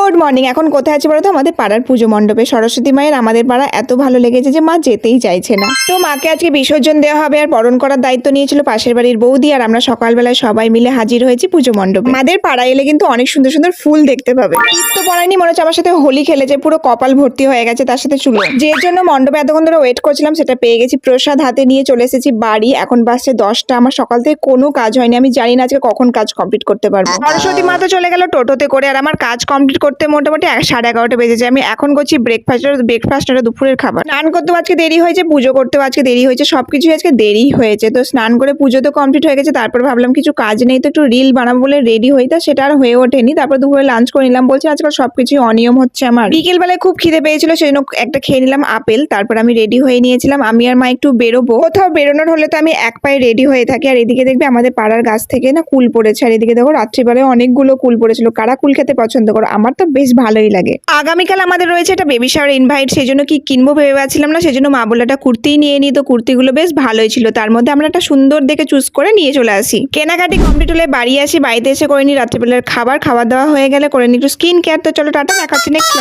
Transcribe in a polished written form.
Good morning. এখন কোথায় আছে বলো তো? আমাদের পাড়ার পুজো মণ্ডপে। সরস্বতী মায়ের আমাদের পাড়া এত ভালো লেগেছে যে মা যেতেই চাইছে না। তো মাকে আজকে বিসর্জন দেওয়া হবে আর বরণ করার দায়িত্ব নিয়েছিল পাশের বাড়ির বৌদি, আর আমরা সকালবেলায় সবাই মিলে হাজির হয়েছি পুজো মণ্ডপে। আমাদের পাড়ায় এলে কিন্তু অনেক সুন্দর সুন্দর ফুল দেখতে পাবে। ঈদ তো পড়ায়নি, মনে হচ্ছে আমার সাথে হোলি খেলেছে, পুরো কপাল ভর্তি হয়ে গেছে তার সাথে চুলো। যে জন্য মণ্ডপে এতক্ষণ ধরে ওয়েট করছিলাম সেটা পেয়ে গেছি। প্রসাদ হাতে নিয়ে চলে এসেছি বাড়ি। এখন বাজছে 10টা। আমার সকাল থেকে কোনো কাজ হয়নি, আমি জানি না আজকে কখন কাজ কমপ্লিট করতে পারবো। সরস্বতী মা তো চলে গেল টোটোতে করে, আর আমার কাজ কমপ্লিট করতে মোটামুটি 11:30 বেজেছে। আমি এখন করছি ব্রেকফাস্ট আর দুপুরের খাবার। স্নান করতেও আজকে দেরি হয়েছে, পুজো করতেও আজকে দেরি হয়েছে, সবকিছু আজকে দেরি হয়েছে। তো স্নান করে পুজো তো কমপ্লিট হয়ে গেছে, তারপর ভাবলাম কিছু কাজ নেই তো একটু রিল বানাবো বলে রেডি হই, তা সেটা আর হয়ে ওঠেনি। তারপর দুপুরে লাঞ্চ করে নিলাম। বলছি আজকাল সবকিছু অনিয়ম হচ্ছে আমার। বিকেল বেলায় খুব খিদে পেয়েছিল, সেই জন্য একটা খেয়ে নিলাম আপেল। তারপর আমি রেডি হয়ে নিয়েছিলাম। আমি আর মা একটু বেরোবো, কোথাও বেরোনোর হলে তো আমি এক পায়ে রেডি হয়ে থাকি। আর এদিকে দেখবে আমাদের পাড়ার গাছ থেকে না কুল পড়েছে, আর এদিকে দেখো রাত্রিবেলায় অনেকগুলো কুল পড়েছিল। কারা কুল খেতে পছন্দ করো? আমার তো বেশ ভালোই লাগে। আগামীকাল আমাদের রয়েছে একটা বেবি শাওয়ার ইনভাইট, সেই জন্য কি কিনবো ভেবে পাচ্ছিলাম না, সেই জন্য মা বললো একটা কুর্তিই নিয়ে নিই। তো কুর্তিগুলো বেশ ভালোই ছিল, তার মধ্যে আমরা একটা সুন্দর দেখে চুজ করে নিয়ে চলে আসি। কেনাকাটি কমপ্লিট হলে বাড়ি আসি, বাড়িতে এসে করে নিই রাত্রিবেলার খাবার। খাওয়া দাওয়া হয়ে গেলে করে নিই একটু স্কিন কেয়ার। তো চলো টাটা, দেখাচ্ছি নেক্সট।